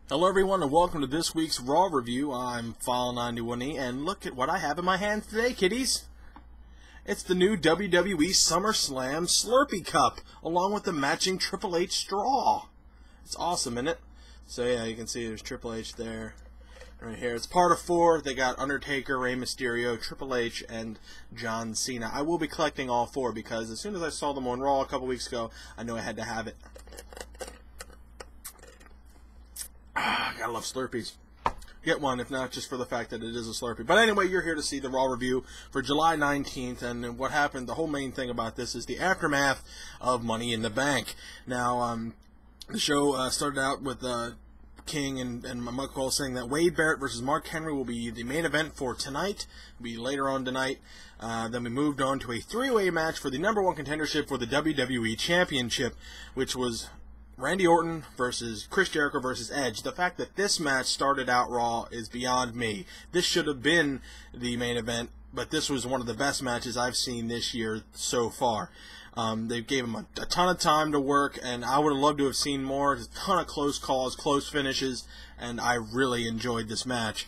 Hello everyone and welcome to this week's Raw review. I'm File91e and look at what I have in my hands today, kiddies. It's the new WWE SUMMERSLAM SLURPEE Cup along with the matching Triple H straw. It's awesome, isn't it? So yeah, you can see there's Triple H there, right here. It's part of 4. They got Undertaker, Rey Mysterio, Triple H, and John Cena. I will be collecting all 4 because as soon as I saw them on Raw a couple weeks ago, I knew I had to have it. Gotta love Slurpees. Get one, if not just for the fact that it is a Slurpee. But anyway, you're here to see the Raw review for July 19th, and what happened, the whole main thing about this is the aftermath of Money in the Bank. Now, the show started out with King and Michael Cole saying that Wade Barrett versus Mark Henry will be the main event for tonight. It'll be later on tonight. Then we moved on to a 3-way match for the #1 contendership for the WWE Championship, which was Randy Orton versus Chris Jericho versus Edge. The fact that this match started out Raw is beyond me. This should have been the main event, but this was one of the best matches I've seen this year so far. They gave him a ton of time to work, and I would have loved to have seen more. A ton of close calls, close finishes, and I really enjoyed this match.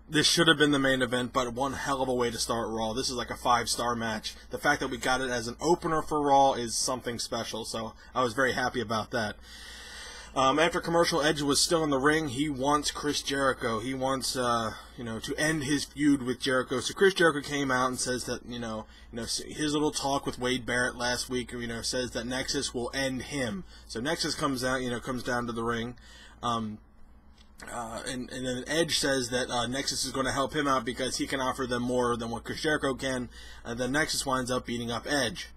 This should have been the main event, but one hell of a way to start Raw. This is like a 5-star match. The fact that we got it as an opener for Raw is something special, so I was very happy about that. After commercial, Edge was still in the ring. He wants Chris Jericho. He wants, to end his feud with Jericho. So Chris Jericho came out and says that, his little talk with Wade Barrett last week, says that Nexus will end him. So Nexus comes out, comes down to the ring. And then Edge says that Nexus is going to help him out because he can offer them more than what Chris Jericho can. And then Nexus winds up beating up Edge.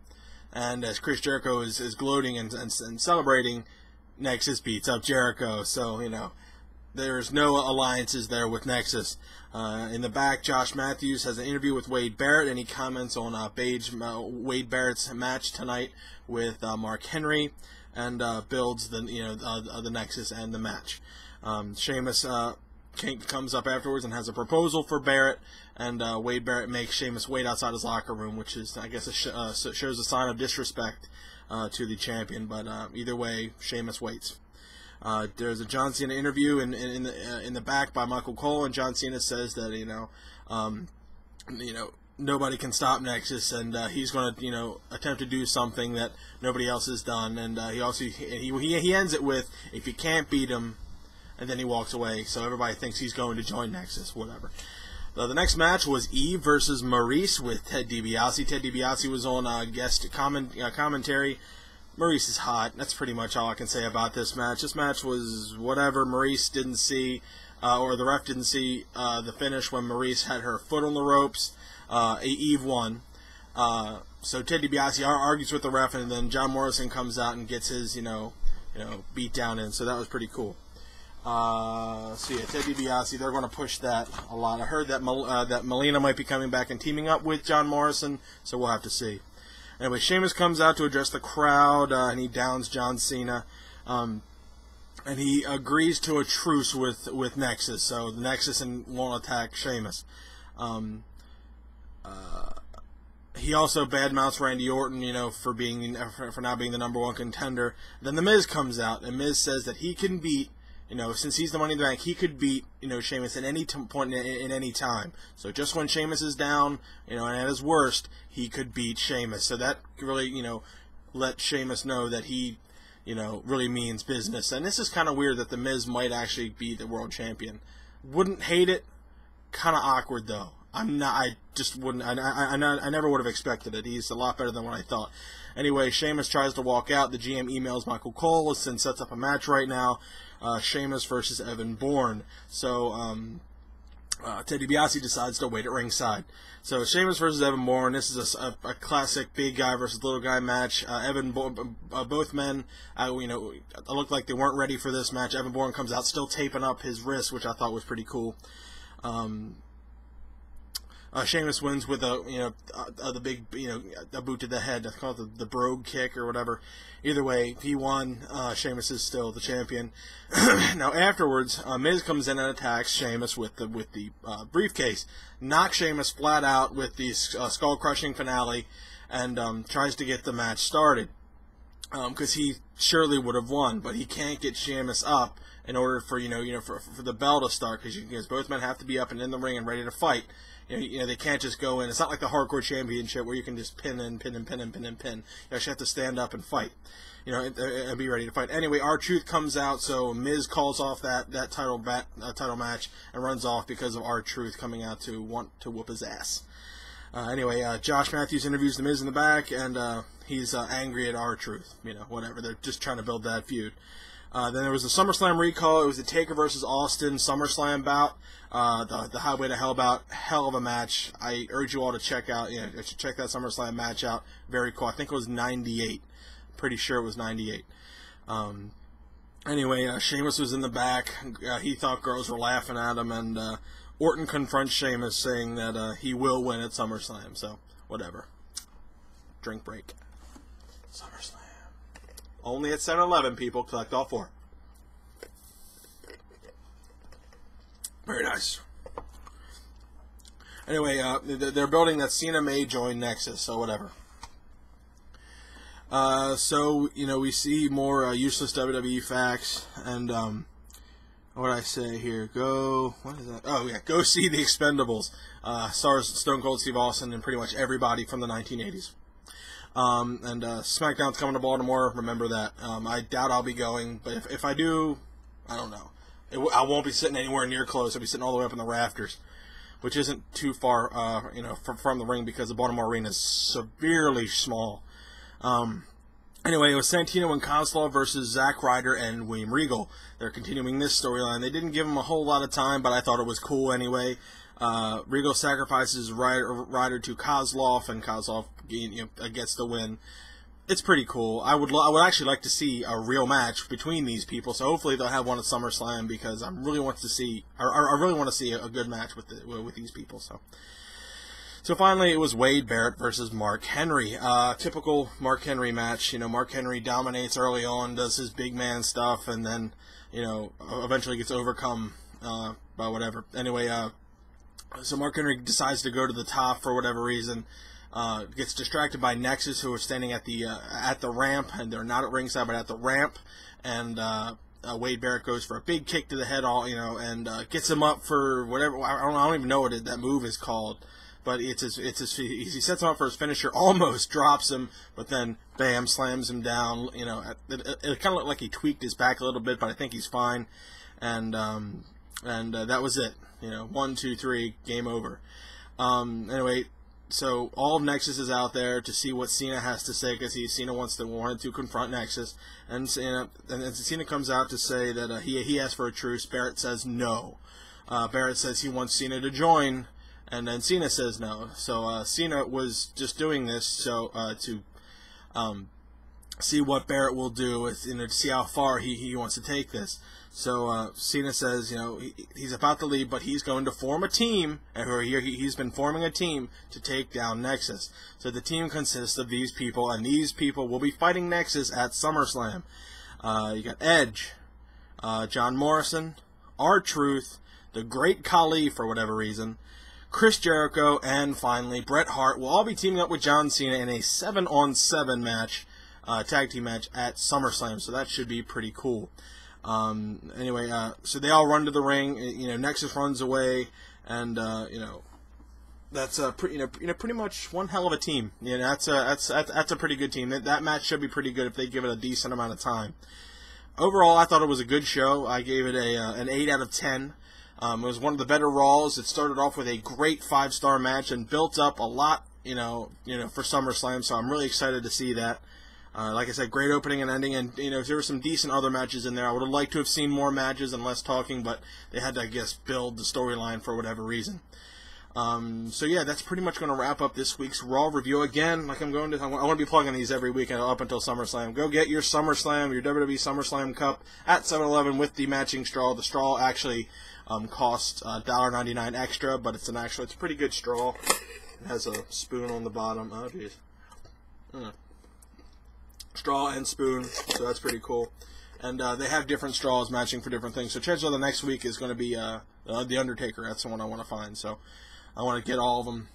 And as Chris Jericho is gloating and celebrating, Nexus beats up Jericho. So, there's no alliances there with Nexus. In the back, Josh Matthews has an interview with Wade Barrett, and he comments on Wade Barrett's match tonight with Mark Henry, and builds the Nexus and the match. Sheamus comes up afterwards and has a proposal for Barrett, and Wade Barrett makes Sheamus wait outside his locker room, which is, I guess, shows a sign of disrespect to the champion. But either way, Sheamus waits. There's a John Cena interview in the back by Michael Cole, and John Cena says that nobody can stop Nexus, and he's going to attempt to do something that nobody else has done. And he ends it with, if you can't beat him. And then he walks away, so everybody thinks he's going to join Nexus, whatever. The next match was Eve versus Maurice with Ted DiBiase. Ted DiBiase was on guest commentary. Maurice is hot. That's pretty much all I can say about this match. This match was whatever. Maurice didn't see, or the ref didn't see the finish when Maurice had her foot on the ropes. Eve won. So Ted DiBiase argues with the ref, and then John Morrison comes out and gets his, beat down in. So that was pretty cool. So yeah, Ted DiBiase, they're going to push that a lot. I heard that that Melina might be coming back and teaming up with John Morrison, so we'll have to see. Anyway, Sheamus comes out to address the crowd, and he downs John Cena, and he agrees to a truce with Nexus, so the Nexus won't attack Sheamus. He also badmouths Randy Orton, for now being the #1 contender. Then The Miz comes out, and Miz says that he can beat, since he's the Money in the Bank, he could beat, Sheamus at any point in any time. So just when Sheamus is down, and at his worst, he could beat Sheamus. So that really, let Sheamus know that he, really means business. And this is kind of weird that The Miz might actually be the world champion. Wouldn't hate it. Kind of awkward though. I just wouldn't. I never would have expected it. He's a lot better than what I thought. Anyway, Sheamus tries to walk out. The GM emails Michael Cole and sets up a match right now. Sheamus versus Evan Bourne. So Ted DiBiase decides to wait at ringside. So Sheamus versus Evan Bourne. This is a classic big guy versus little guy match. Both men, looked like they weren't ready for this match. Evan Bourne comes out still taping up his wrist, which I thought was pretty cool. Sheamus wins with the big, a boot to the head. I call it the brogue kick or whatever. Either way, he won. Sheamus is still the champion. Now afterwards, Miz comes in and attacks Sheamus with the briefcase, knocks Sheamus flat out with the skull crushing finale, and tries to get the match started. because he surely would have won, but he can't get Sheamus up in order for for the bell to start, because both men have to be up and in the ring and ready to fight. They can't just go in. It's not like the Hardcore Championship where you can just pin and pin and pin and pin and pin. You actually have to stand up and fight, and be ready to fight. Anyway, R-Truth comes out, so Miz calls off that title match and runs off because of R-Truth coming out to want to whoop his ass. Anyway, Josh Matthews interviews The Miz in the back, and he's angry at R-Truth. Whatever. They're just trying to build that feud. Then there was the SummerSlam recall. It was the Taker versus Austin SummerSlam bout. The Highway to Hell bout. Hell of a match. I urge you all to check that SummerSlam match out. Very cool. I think it was 98. Pretty sure it was 98. Anyway, Sheamus was in the back. He thought girls were laughing at him, and Orton confronts Sheamus, saying that he will win at SummerSlam. So, whatever. Drink break. SummerSlam. Only at 7-Eleven, people. Collect all 4. Very nice. Anyway, they're building that Cena may join Nexus, so whatever. So, we see more useless WWE facts, and, what did I say here? What is that? Oh, yeah, go see The Expendables. Stars Stone Cold Steve Austin and pretty much everybody from the 1980s. And SmackDown's coming to Baltimore. Remember that. I doubt I'll be going, but if I do, I don't know. I won't be sitting anywhere near close. I'll be sitting all the way up in the rafters, which isn't too far, from the ring, because the Baltimore arena is severely small. Anyway, it was Santino and Kozlov versus Zack Ryder and William Regal. They're continuing this storyline. They didn't give him a whole lot of time, but I thought it was cool anyway. Regal sacrifices Ryder to Kozlov, and Kozlov gets the win. It's pretty cool. I would actually like to see a real match between these people. So hopefully they'll have one at SummerSlam, because I really want to see a good match with these people. So finally, it was Wade Barrett versus Mark Henry. Typical Mark Henry match. Mark Henry dominates early on, does his big man stuff, and then eventually gets overcome by whatever. Anyway, so Mark Henry decides to go to the top for whatever reason. Gets distracted by Nexus, who are standing at the ramp, and they're not at ringside, but at the ramp. And Wade Barrett goes for a big kick to the head, and gets him up for whatever. I don't even know what that move is called, but he sets him up for his finisher, almost drops him, but then bam, slams him down. It kind of looked like he tweaked his back a little bit, but I think he's fine. And that was it. 1, 2, 3, game over. Anyway. So all of Nexus is out there to see what Cena has to say, because Cena wanted to confront Nexus, and Cena comes out to say that he asked for a truce. Barrett says no. Barrett says he wants Cena to join, and then Cena says no. So Cena was just doing this to see what Barrett will do, to see how far he wants to take this. So Cena says, he's about to leave, but he's going to form a team, or he's been forming a team to take down Nexus. So the team consists of these people, and these people will be fighting Nexus at SummerSlam. You got Edge, John Morrison, R-Truth, the Great Khali for whatever reason, Chris Jericho, and finally Bret Hart will all be teaming up with John Cena in a 7-on-7 match, tag team match at SummerSlam. So that should be pretty cool. Anyway, so they all run to the ring. Nexus runs away, and that's pretty much one hell of a team. That's a pretty good team. That match should be pretty good if they give it a decent amount of time. Overall, I thought it was a good show. I gave it an 8 out of 10. It was one of the better Raws. It started off with a great 5-star match and built up a lot, for SummerSlam. So I'm really excited to see that. Like I said, great opening and ending, and there were some decent other matches in there. I would have liked to have seen more matches and less talking, but they had to, I guess, build the storyline for whatever reason. So yeah, that's pretty much going to wrap up this week's Raw review. Again, like I want to be plugging these every week up until SummerSlam. Go get your SummerSlam, your WWE SummerSlam cup at 7-Eleven with the matching straw. The straw actually costs $1.99 extra, but it's a pretty good straw. It has a spoon on the bottom. Oh jeez. Straw and spoon, so that's pretty cool. And they have different straws matching for different things. So chances are the next week is going to be The Undertaker. That's the one I want to find. So I want to get all of them.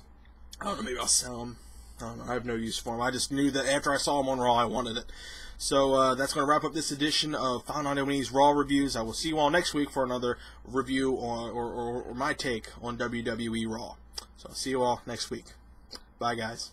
I don't know, maybe I'll sell them. I don't know, I have no use for him. I just knew that after I saw him on Raw, I wanted it. So that's going to wrap up this edition of File91e's Raw Reviews. I will see you all next week for another review or my take on WWE Raw. So I'll see you all next week. Bye, guys.